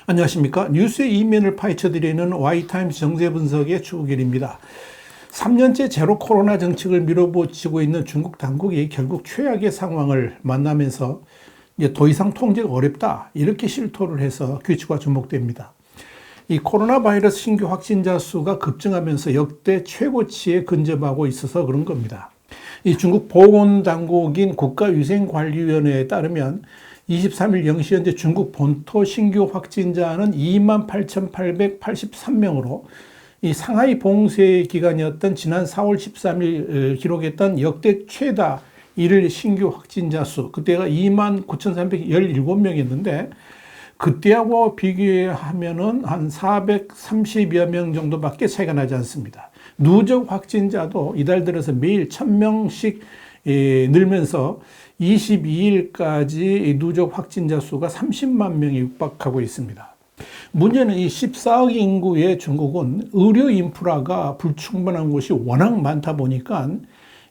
안녕하십니까. 뉴스의 이면을 파헤쳐드리는 Y타임스 정세분석의 추우길입니다. 3년째 제로 코로나 정책을 밀어붙이고 있는 중국 당국이 결국 최악의 상황을 만나면서 이제 더 이상 통제가 어렵다 이렇게 실토를 해서 규칙화 주목됩니다. 이 코로나 바이러스 신규 확진자 수가 급증하면서 역대 최고치에 근접하고 있어서 그런 겁니다. 이 중국 보건당국인 국가위생관리위원회에 따르면 23일 0시 현재 중국 본토 신규 확진자는 28,883명으로 이 상하이 봉쇄 기간이었던 지난 4월 13일 기록했던 역대 최다 일일 신규 확진자 수, 그때가 29,317명이었는데 그때하고 비교하면은 한 430여 명 정도밖에 차이가 나지 않습니다. 누적 확진자도 이달 들어서 매일 1,000명씩 늘면서 22일까지 누적 확진자 수가 30만 명이 육박하고 있습니다. 문제는 이 14억 인구의 중국은 의료 인프라가 불충분한 곳이 워낙 많다 보니까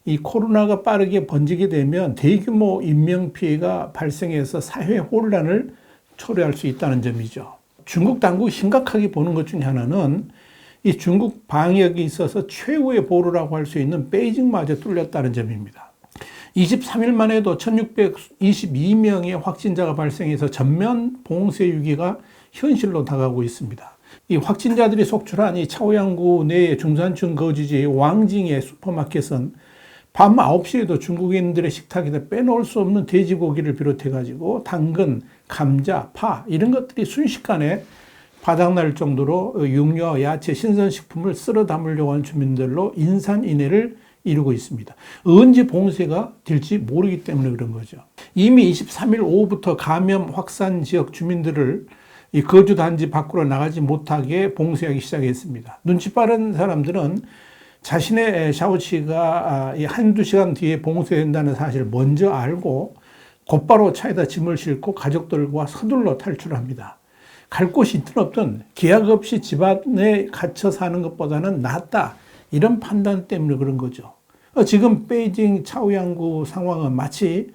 이 코로나가 빠르게 번지게 되면 대규모 인명피해가 발생해서 사회 혼란을 초래할 수 있다는 점이죠. 중국 당국이 심각하게 보는 것 중에 하나는 이 중국 방역에 있어서 최후의 보루라고 할 수 있는 베이징마저 뚫렸다는 점입니다. 23일 만에도 1622명의 확진자가 발생해서 전면 봉쇄 위기가 현실로 다가오고 있습니다. 이 확진자들이 속출한 이 차오양구 내 중산층 거주지 왕징의 슈퍼마켓은 밤 9시에도 중국인들의 식탁에다 빼놓을 수 없는 돼지고기를 비롯해가지고 당근, 감자, 파 이런 것들이 순식간에 바닥날 정도로 육류, 야채, 신선식품을 쓸어 담으려고 하는 주민들로 인산인해를 이루고 있습니다. 언제 봉쇄가 될지 모르기 때문에 그런 거죠. 이미 23일 오후부터 감염 확산 지역 주민들을 이 거주 단지 밖으로 나가지 못하게 봉쇄하기 시작했습니다. 눈치 빠른 사람들은 자신의 샤오치가 한두 시간 뒤에 봉쇄된다는 사실을 먼저 알고 곧바로 차에다 짐을 싣고 가족들과 서둘러 탈출합니다. 갈 곳이 있든 없든 계약 없이 집안에 갇혀 사는 것보다는 낫다. 이런 판단 때문에 그런 거죠. 지금 베이징 차오양구 상황은 마치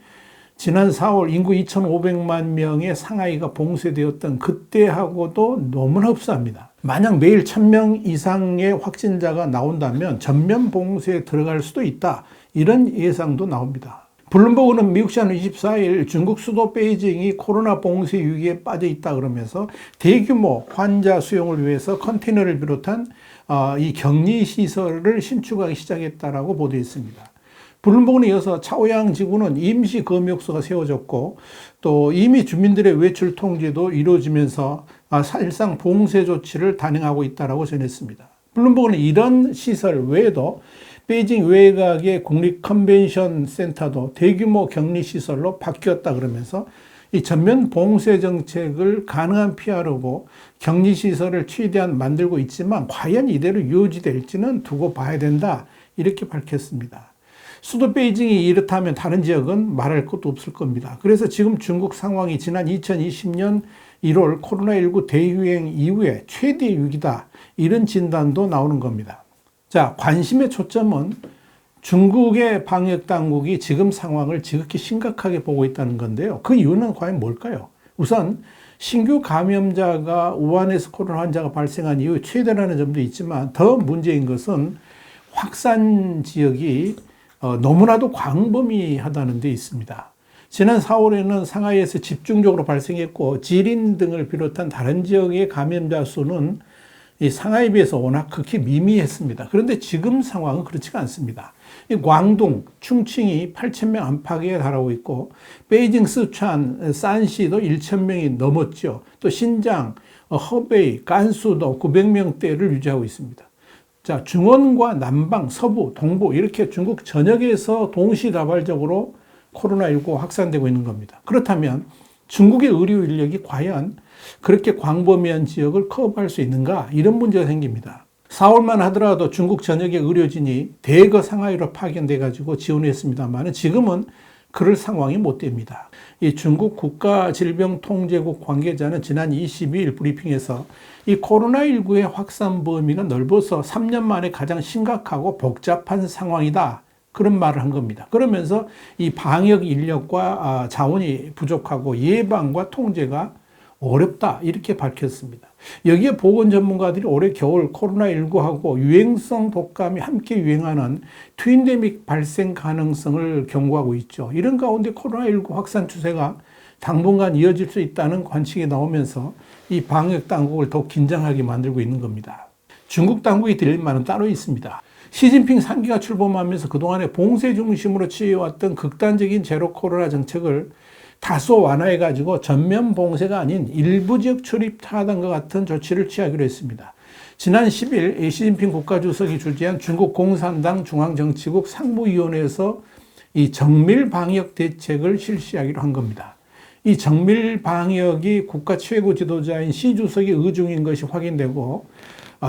지난 4월 인구 2,500만 명의 상하이가 봉쇄되었던 그때하고도 너무나 흡사합니다. 만약 매일 1,000명 이상의 확진자가 나온다면 전면 봉쇄에 들어갈 수도 있다. 이런 예상도 나옵니다. 블룸버그는 미국 시간 24일 중국 수도 베이징이 코로나 봉쇄 위기에 빠져 있다 그러면서 대규모 환자 수용을 위해서 컨테이너를 비롯한 이 격리 시설을 신축하기 시작했다라고 보도했습니다. 블룸버그는 이어서 차오양 지구는 임시 검역소가 세워졌고 또 이미 주민들의 외출 통제도 이루어지면서 사실상 봉쇄 조치를 단행하고 있다라고 전했습니다. 블룸버그는 이런 시설 외에도 베이징 외곽의 국립 컨벤션 센터도 대규모 격리 시설로 바뀌었다 그러면서 이 전면 봉쇄 정책을 가능한 피하려고 격리 시설을 최대한 만들고 있지만 과연 이대로 유지될지는 두고 봐야 된다 이렇게 밝혔습니다. 수도 베이징이 이렇다면 다른 지역은 말할 것도 없을 겁니다. 그래서 지금 중국 상황이 지난 2020년 1월 코로나19 대유행 이후에 최대 위기다 이런 진단도 나오는 겁니다. 자, 관심의 초점은 중국의 방역 당국이 지금 상황을 지극히 심각하게 보고 있다는 건데요. 그 이유는 과연 뭘까요? 우선 신규 감염자가 우한에서 코로나 환자가 발생한 이후 최대라는 점도 있지만 더 문제인 것은 확산 지역이 너무나도 광범위하다는 데 있습니다. 지난 4월에는 상하이에서 집중적으로 발생했고 지린 등을 비롯한 다른 지역의 감염자 수는 이 상하이에 비해서 워낙 극히 미미했습니다. 그런데 지금 상황은 그렇지가 않습니다. 이 광동, 충칭이 8,000명 안팎에 달하고 있고 베이징, 스촨, 산시도 1,000명이 넘었죠. 또 신장, 허베이, 간수도 900명대를 유지하고 있습니다. 자, 중원과 남방, 서부, 동부 이렇게 중국 전역에서 동시다발적으로 코로나19 확산되고 있는 겁니다. 그렇다면 중국의 의료 인력이 과연 그렇게 광범위한 지역을 커버할 수 있는가? 이런 문제가 생깁니다. 4월만 하더라도 중국 전역의 의료진이 대거 상하이로 파견돼 가지고 지원했습니다만 지금은 그럴 상황이 못 됩니다. 이 중국 국가질병통제국 관계자는 지난 22일 브리핑에서 이 코로나19의 확산 범위가 넓어서 3년 만에 가장 심각하고 복잡한 상황이다. 그런 말을 한 겁니다. 그러면서 이 방역 인력과 자원이 부족하고 예방과 통제가 어렵다. 이렇게 밝혔습니다. 여기에 보건 전문가들이 올해 겨울 코로나19하고 유행성 독감이 함께 유행하는 트윈데믹 발생 가능성을 경고하고 있죠. 이런 가운데 코로나19 확산 추세가 당분간 이어질 수 있다는 관측이 나오면서 이 방역 당국을 더 긴장하게 만들고 있는 겁니다. 중국 당국이 딜레마는 따로 있습니다. 시진핑 3기가 출범하면서 그동안에 봉쇄 중심으로 취해왔던 극단적인 제로 코로나 정책을 다소 완화해가지고 전면 봉쇄가 아닌 일부 지역 출입 차단과 같은 조치를 취하기로 했습니다. 지난 10일 시진핑 국가주석이 주재한 중국 공산당 중앙정치국 상무위원회에서 이 정밀 방역 대책을 실시하기로 한 겁니다. 이 정밀 방역이 국가 최고 지도자인 시 주석의 의중인 것이 확인되고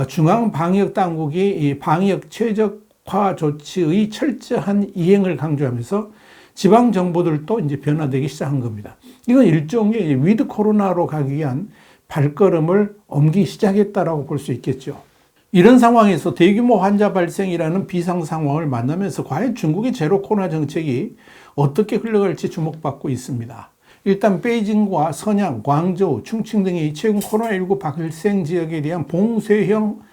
중앙 방역 당국이 이 방역 최적화 조치의 철저한 이행을 강조하면서 지방 정부들도 이제 변화되기 시작한 겁니다. 이건 일종의 위드 코로나로 가기 위한 발걸음을 옮기기 시작했다라고 볼 수 있겠죠. 이런 상황에서 대규모 환자 발생이라는 비상 상황을 만나면서 과연 중국의 제로 코로나 정책이 어떻게 흘러갈지 주목받고 있습니다. 일단 베이징과 선양, 광저우, 충칭 등이 최근 코로나19 발생 지역에 대한 봉쇄형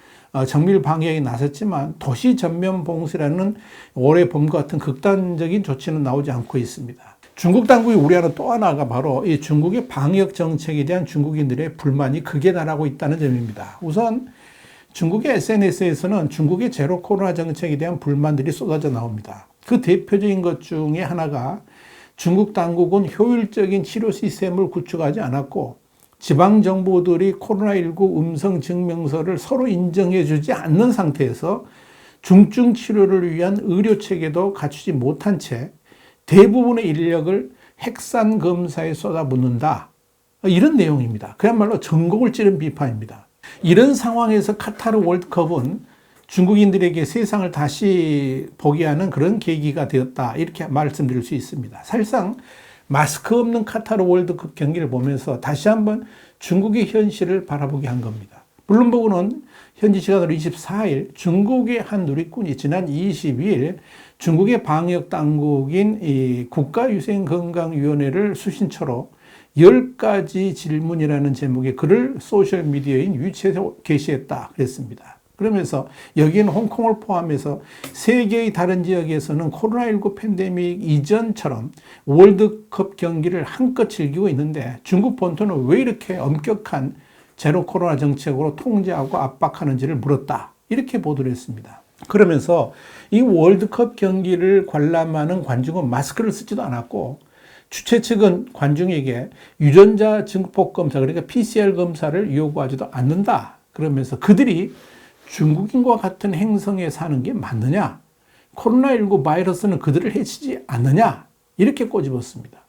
정밀 방역에 나섰지만 도시 전면 봉쇄라는 올해 봄과 같은 극단적인 조치는 나오지 않고 있습니다. 중국 당국이 우려하는 또 하나가 바로 이 중국의 방역 정책에 대한 중국인들의 불만이 극에 달하고 있다는 점입니다. 우선 중국의 SNS에서는 중국의 제로 코로나 정책에 대한 불만들이 쏟아져 나옵니다. 그 대표적인 것 중에 하나가 중국 당국은 효율적인 치료 시스템을 구축하지 않았고 지방정부들이 코로나19 음성 증명서를 서로 인정해주지 않는 상태에서 중증 치료를 위한 의료체계도 갖추지 못한 채 대부분의 인력을 핵산 검사에 쏟아붓는다. 이런 내용입니다. 그야말로 전곡을 찌른 비판입니다. 이런 상황에서 카타르 월드컵은 중국인들에게 세상을 다시 보게 하는 그런 계기가 되었다. 이렇게 말씀드릴 수 있습니다. 사실상 마스크 없는 카타르 월드컵 경기를 보면서 다시 한번 중국의 현실을 바라보게 한 겁니다. 블룸버그는 현지 시간으로 24일 중국의 한 누리꾼이 지난 22일 중국의 방역 당국인 이 국가위생건강위원회를 수신처로 10가지 질문이라는 제목의 글을 소셜미디어인 위챗에 게시했다 그랬습니다. 그러면서 여기는 홍콩을 포함해서 세계의 다른 지역에서는 코로나19 팬데믹 이전처럼 월드컵 경기를 한껏 즐기고 있는데 중국 본토는 왜 이렇게 엄격한 제로 코로나 정책으로 통제하고 압박하는지를 물었다. 이렇게 보도를 했습니다. 그러면서 이 월드컵 경기를 관람하는 관중은 마스크를 쓰지도 않았고 주최 측은 관중에게 유전자 증폭 검사, 그러니까 PCR 검사를 요구하지도 않는다. 그러면서 그들이 중국인과 같은 행성에 사는 게 맞느냐? 코로나19 바이러스는 그들을 해치지 않느냐? 이렇게 꼬집었습니다.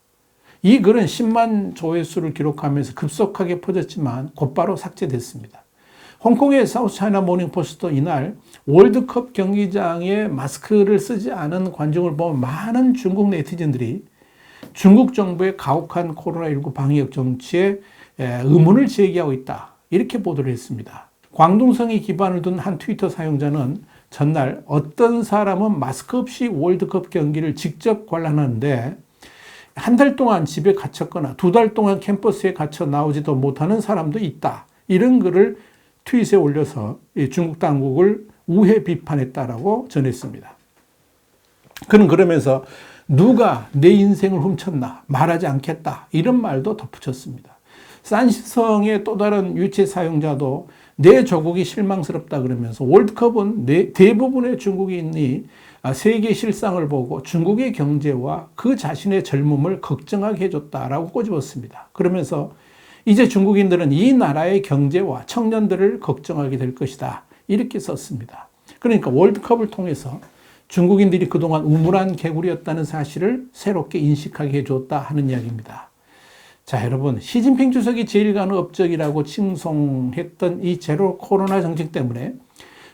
이 글은 10만 조회수를 기록하면서 급속하게 퍼졌지만 곧바로 삭제됐습니다. 홍콩의 사우스차이나 모닝포스트도 이날 월드컵 경기장에 마스크를 쓰지 않은 관중을 보면 많은 중국 네티즌들이 중국 정부의 가혹한 코로나19 방역 정치에 의문을 제기하고 있다. 이렇게 보도를 했습니다. 광둥성이 기반을 둔 한 트위터 사용자는 전날 어떤 사람은 마스크 없이 월드컵 경기를 직접 관람하는데 한 달 동안 집에 갇혔거나 2달 동안 캠퍼스에 갇혀 나오지도 못하는 사람도 있다. 이런 글을 트윗에 올려서 중국 당국을 우회 비판했다라고 전했습니다. 그는 그러면서 누가 내 인생을 훔쳤나 말하지 않겠다. 이런 말도 덧붙였습니다. 산시성의 또 다른 위챗 사용자도 내 조국이 실망스럽다 그러면서 월드컵은 대부분의 중국인이 세계 실상을 보고 중국의 경제와 그 자신의 젊음을 걱정하게 해줬다라고 꼬집었습니다. 그러면서 이제 중국인들은 이 나라의 경제와 청년들을 걱정하게 될 것이다. 이렇게 썼습니다. 그러니까 월드컵을 통해서 중국인들이 그동안 우물안 개구리였다는 사실을 새롭게 인식하게 해줬다 하는 이야기입니다. 자, 여러분, 시진핑 주석이 제일 가능업적이라고 칭송했던 이 제로 코로나 정책 때문에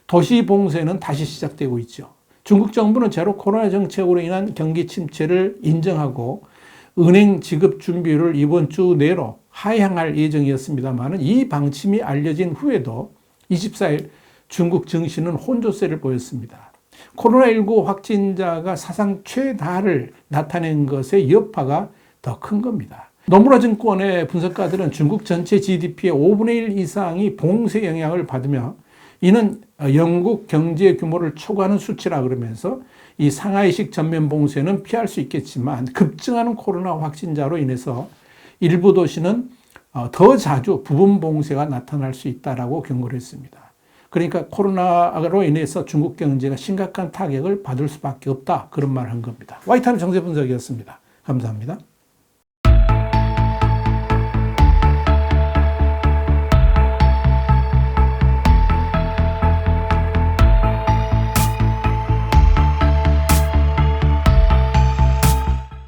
도시 봉쇄는 다시 시작되고 있죠. 중국 정부는 제로 코로나 정책으로 인한 경기 침체를 인정하고 은행 지급 준비를 이번 주 내로 하향할 예정이었습니다만 이 방침이 알려진 후에도 24일 중국 증시는 혼조세를 보였습니다. 코로나19 확진자가 사상 최다를 나타낸 것의 여파가 더 큰 겁니다. 노무라 증권의 분석가들은 중국 전체 GDP의 5분의 1 이상이 봉쇄 영향을 받으며 이는 영국 경제 규모를 초과하는 수치라 그러면서 이 상하이식 전면 봉쇄는 피할 수 있겠지만 급증하는 코로나 확진자로 인해서 일부 도시는 더 자주 부분 봉쇄가 나타날 수 있다라고 경고를 했습니다. 그러니까 코로나로 인해서 중국 경제가 심각한 타격을 받을 수밖에 없다. 그런 말을 한 겁니다. 와이타임 정세 분석이었습니다. 감사합니다.